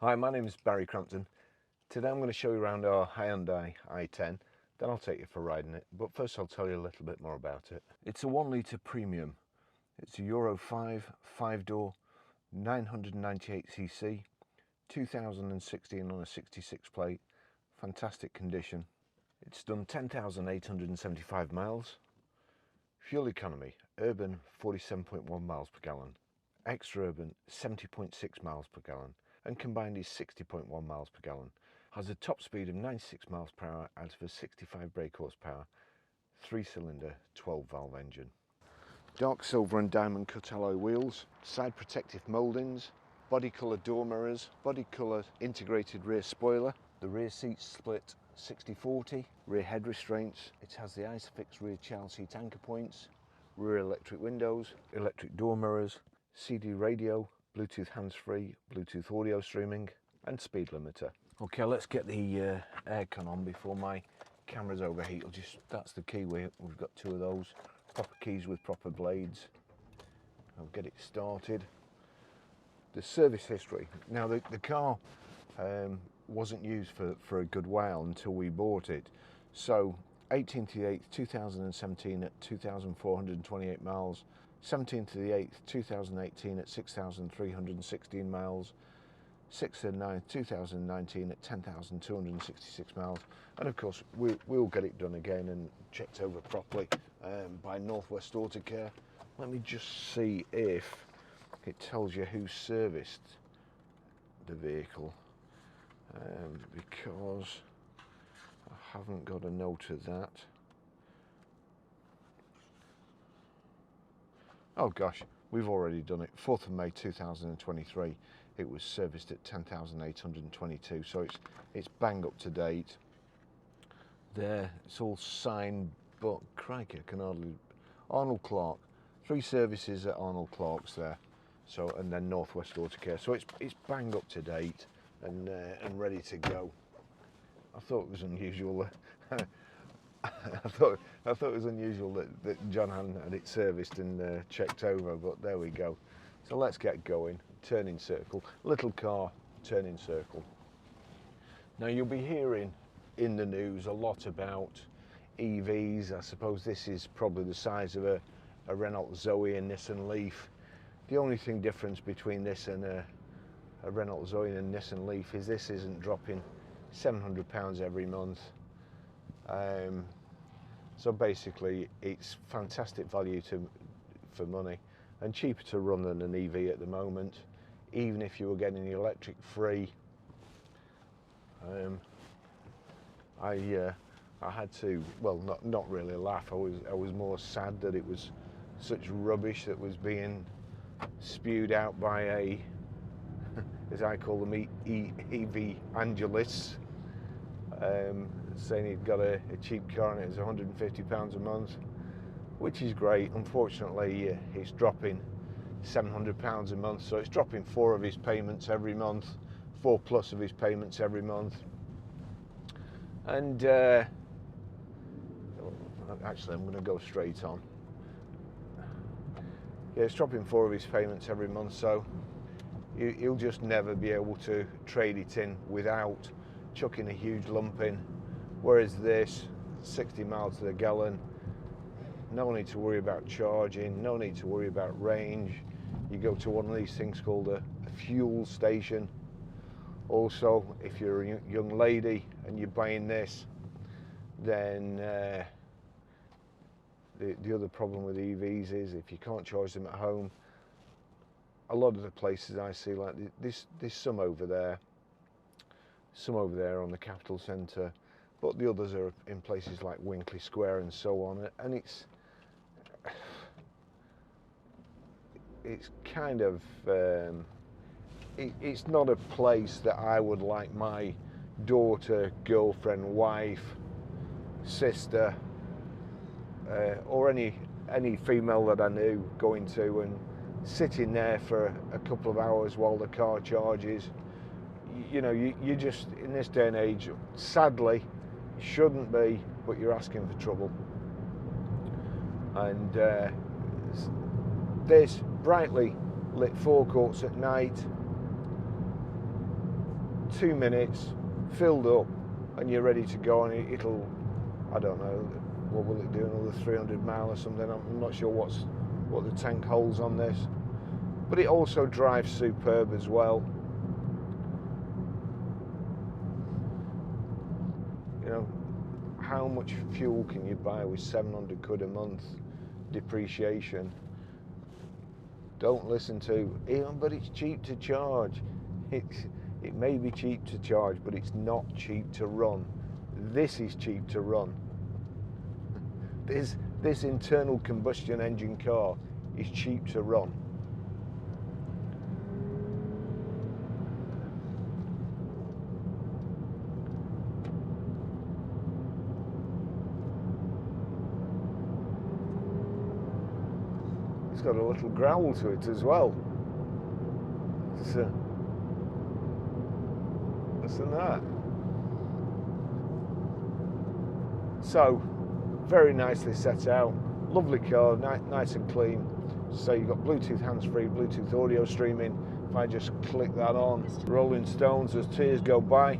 Hi, my name is Barry Crampton. Today I'm going to show you around our Hyundai i10, then I'll take you for riding it, but first I'll tell you a little bit more about it. It's a 1 litre premium. It's a Euro 5, 5-door, 998cc, 2016 on a 66 plate, fantastic condition. It's done 10,875 miles. Fuel economy, urban 47.1 miles per gallon, extra urban 70.6 miles per gallon, and combined is 60.1 miles per gallon. Has a top speed of 96 miles per hour out of a 65 brake horsepower, 3-cylinder, 12-valve engine. Dark silver and diamond cut alloy wheels, side protective mouldings, body colour door mirrors, body colour integrated rear spoiler. The rear seats split 60/40, rear head restraints. It has the ISOFIX rear child seat anchor points, rear electric windows, electric door mirrors, CD radio, Bluetooth hands-free, Bluetooth audio streaming, and speed limiter. Okay, let's get the aircon on before my camera's overheat. That's the key. We've got 2 of those. Proper keys with proper blades. I'll get it started. The service history. Now the car wasn't used for a good while until we bought it. So 18th to the 8th, 2017 at 2,428 miles. 17th to the 8th, 2018 at 6,316 miles, 6th to the 9th, 2019 at 10,266 miles, and of course we'll get it done again and checked over properly by Northwest Auto Care. Let me just see if it tells you who serviced the vehicle, because I haven't got a note of that. Oh gosh, we've already done it. 4th of May 2023, it was serviced at 10,822, so it's bang up to date. There, it's all signed, but crikey, I can hardly... Arnold Clark, 3 services at Arnold Clark's there, so, and then Northwest Auto Care, so it's bang up to date and ready to go. I thought it was unusual. I thought it was unusual that John hadn't had it serviced and checked over, but there we go. So let's get going. Turning circle, little car, turning circle. Now you'll be hearing in the news a lot about EVs. I suppose this is probably the size of a Renault Zoe and Nissan Leaf. The only thing difference between this and a Renault Zoe and Nissan Leaf is this isn't dropping £700 every month. So basically it's fantastic value for money and cheaper to run than an EV at the moment, even if you were getting the electric free. I had to, well, not really laugh. I was more sad that it was such rubbish that was being spewed out by a, as I call them, EV evangelists. Saying he'd got a cheap car and it was £150 a month, which is great. Unfortunately, it's dropping £700 a month, so it's dropping 4 of his payments every month, 4 plus of his payments every month. And actually, I'm going to go straight on. Yeah, it's dropping 4 of his payments every month, so he'll just never be able to trade it in without chucking a huge lump in. Whereas this, 60 miles to the gallon, no need to worry about charging, no need to worry about range. You go to one of these things called a fuel station. Also, if you're a young lady and you're buying this, then the other problem with EVs is if you can't charge them at home, a lot of the places I see, like this, there's some over there on the Capital Centre, but the others are in places like Winkley Square and so on, and it's kind of it's not a place that I would like my daughter, girlfriend, wife, sister, or any female that I knew going to and sitting there for a couple of hours while the car charges. You know, you just, in this day and age, sadly, shouldn't be, but you're asking for trouble. And this brightly lit forecourts at night, 2 minutes, filled up, and you're ready to go. And it'll, I don't know, what will it do, another 300 miles or something? I'm not sure what the tank holds on this, but it also drives superb as well. You know, how much fuel can you buy with 700 quid a month depreciation? Don't listen to, but it's cheap to charge. It may be cheap to charge, but it's not cheap to run. This is cheap to run. This internal combustion engine car is cheap to run. It's got a little growl to it as well. Less than that. So, very nicely set out. Lovely car, nice and clean. So you've got Bluetooth hands-free, Bluetooth audio streaming. If I just click that on, Rolling Stones as tears go by.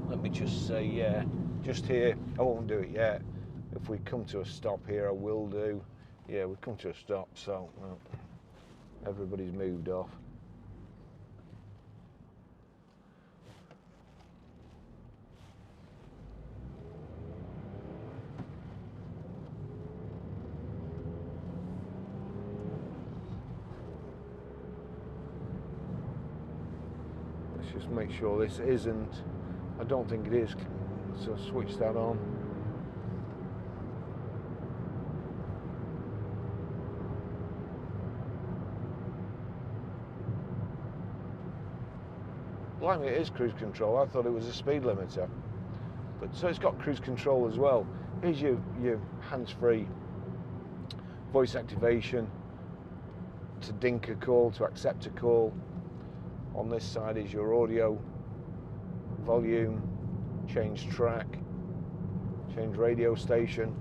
Let me just say, yeah, just here, I won't do it yet. If we come to a stop here, I will do. Yeah, we've come to a stop, so well, everybody's moved off. Let's just make sure this isn't, I don't think it is, so switch that on. Blimey, it is cruise control. I thought it was a speed limiter. But so it's got cruise control as well. Here's your hands-free voice activation to dink a call, to accept a call. On this side is your audio, volume, change track, change radio station.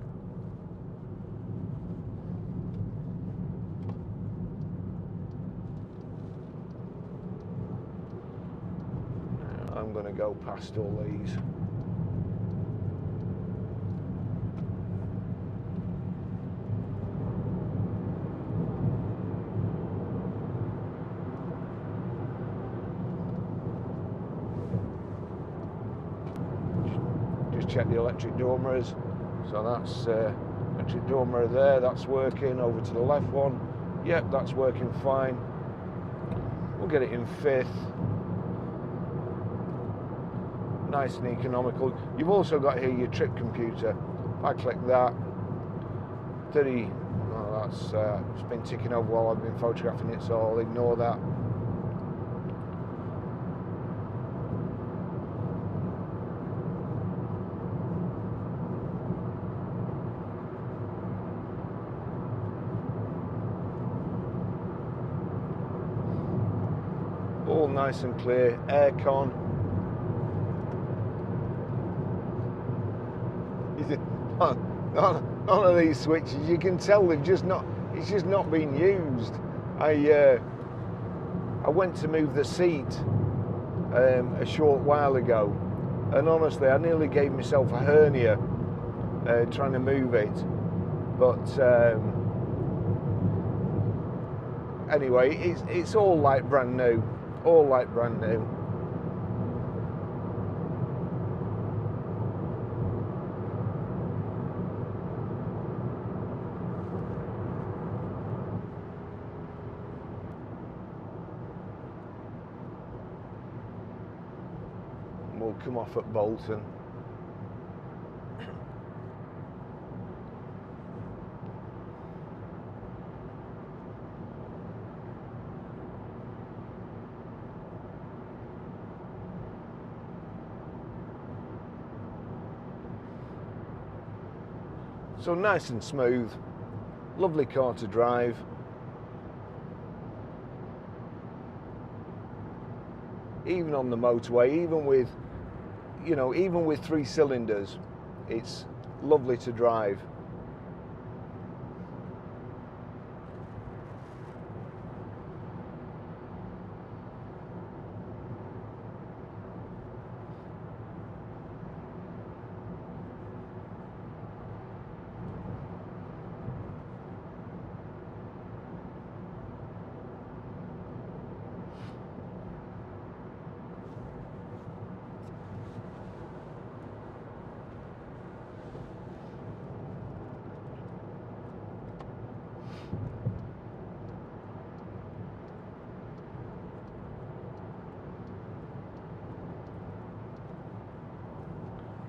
I'm going to go past all these. Just check the electric door mirrors. So that's electric door mirror there, that's working. Over to the left one, yep, that's working fine. We'll get it in fifth. Nice and economical. You've also got here your trip computer. If I click that, 30, well, that's it's been ticking over while I've been photographing it, so I'll ignore that. All nice and clear, aircon. None of these switches, you can tell they've just not, it's just not been used. I went to move the seat a short while ago, and honestly I nearly gave myself a hernia trying to move it, but anyway, it's all like brand new, all like brand new. We'll come off at Bolton. So nice and smooth, lovely car to drive. Even on the motorway, even with, you know, even with 3 cylinders, it's lovely to drive.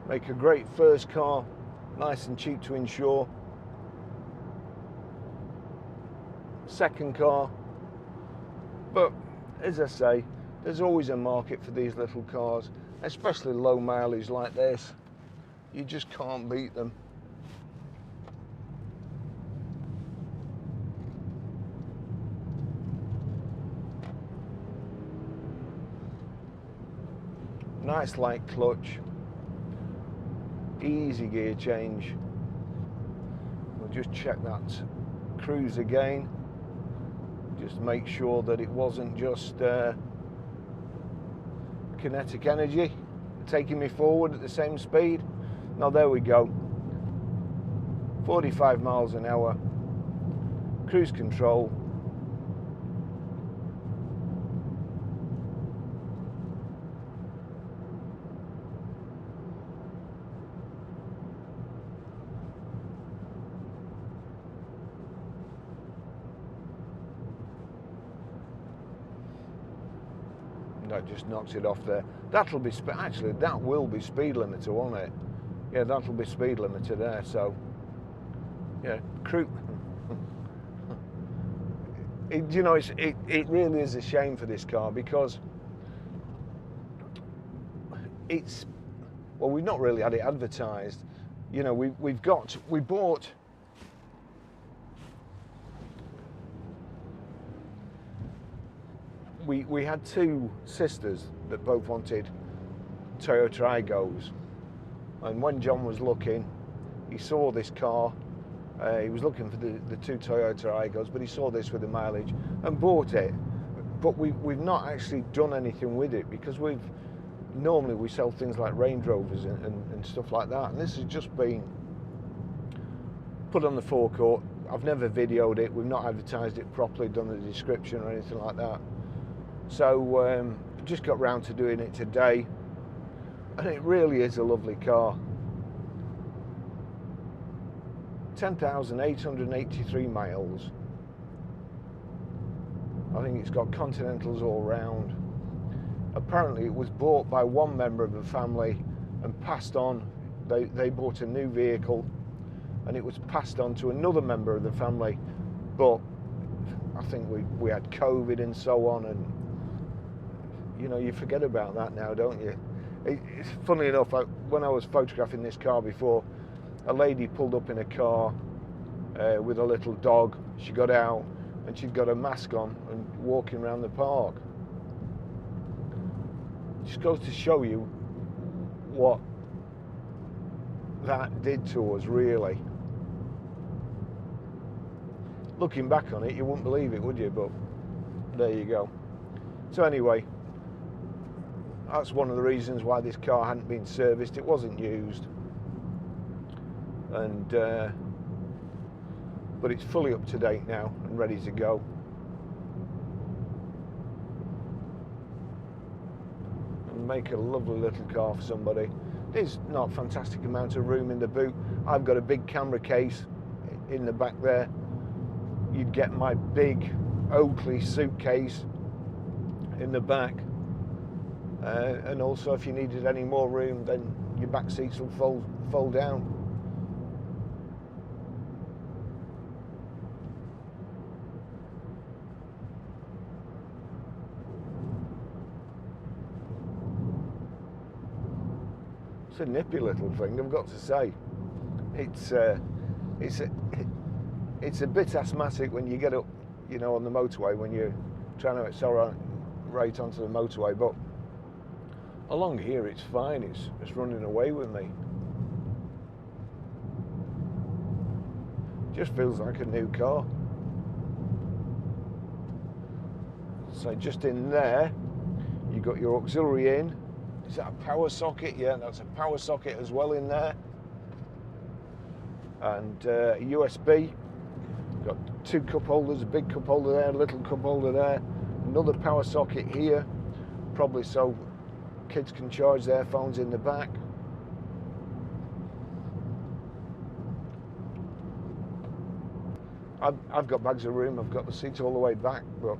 Make a great first car, nice and cheap to insure. Second car, but as I say, there's always a market for these little cars, especially low mileage like this. You just can't beat them. Nice light clutch, easy gear change. We'll just check that cruise again, just make sure that it wasn't just kinetic energy taking me forward at the same speed. Now there we go, 45 miles an hour, cruise control. That just knocks it off there. That'll be actually that will be speed limiter, won't it? Yeah, that'll be speed limiter there. So yeah, you know, it really is a shame for this car, because it's, well, we've not really had it advertised. You know, we bought. We had two sisters that both wanted Toyota Aigos, and when John was looking, he saw this car. He was looking for the two Toyota Aigos, but he saw this with the mileage and bought it. But we've not actually done anything with it, because normally we sell things like Range Rovers and stuff like that, and this has just been put on the forecourt. I've never videoed it, we've not advertised it properly, done the description or anything like that. So just got round to doing it today, and it really is a lovely car. 10,883 miles. I think it's got Continentals all round. Apparently it was bought by one member of the family and passed on. They bought a new vehicle and it was passed on to another member of the family, but I think we had COVID and so on, and you know, you forget about that now, don't you? It's funny enough, when I was photographing this car before, a lady pulled up in a car with a little dog. She got out and she'd got a mask on and walking around the park. It just goes to show you what that did to us, really. Looking back on it, you wouldn't believe it, would you? But there you go. So anyway, that's one of the reasons why this car hadn't been serviced. It wasn't used, and but it's fully up to date now and ready to go. And make a lovely little car for somebody. There's not a fantastic amount of room in the boot. I've got a big camera case in the back there. You'd get my big Oakley suitcase in the back. And also, if you needed any more room, then your back seats will fold down. It's a nippy little thing, I've got to say. It's a bit asthmatic when you get up, you know, on the motorway, when you're trying to accelerate onto the motorway, but along here it's fine. It's running away with me. Just feels like a new car. So just in there, you got your auxiliary in. Is that a power socket? Yeah, that's a power socket as well in there. And a USB. Got two cup holders, a big cup holder there, a little cup holder there. Another power socket here, probably so kids can charge their phones in the back. I've got bags of room, I've got the seats all the way back, but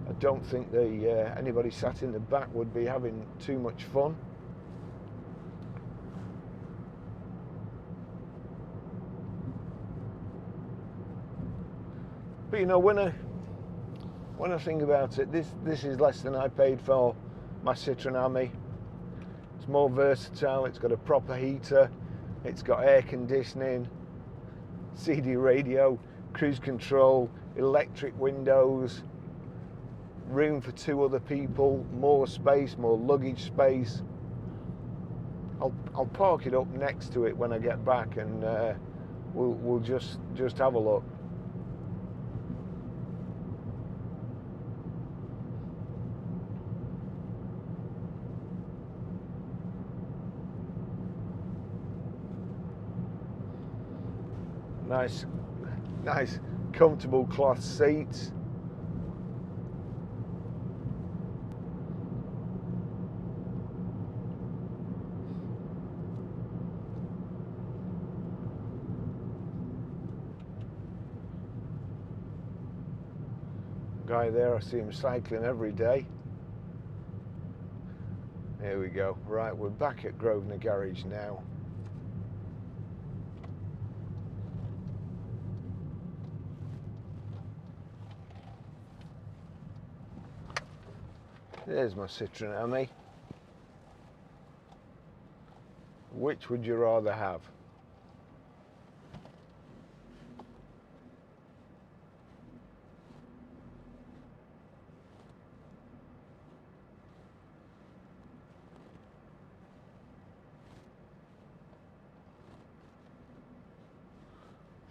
I don't think anybody sat in the back would be having too much fun. But you know, when I think about it, this is less than I paid for my Citroen Ami. It's more versatile, it's got a proper heater, it's got air conditioning, CD radio, cruise control, electric windows, room for 2 other people, more space, more luggage space. I'll park it up next to it when I get back, and we'll just have a look. Nice comfortable cloth seats. Guy there, I see him cycling every day. Here we go. Right, we're back at Grosvenor Garage now. There's my Citroen Ami. Which would you rather have?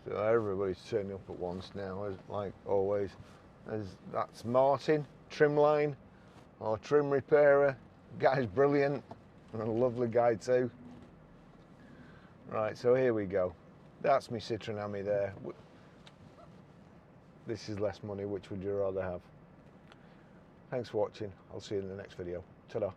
So everybody's turning up at once now, as like always. That's Martin, Trimline, our trim repairer. Guy's brilliant, and a lovely guy too. Right, so here we go. That's my Citroen Ami there. This is less money. Which would you rather have? Thanks for watching. I'll see you in the next video. Ta-da.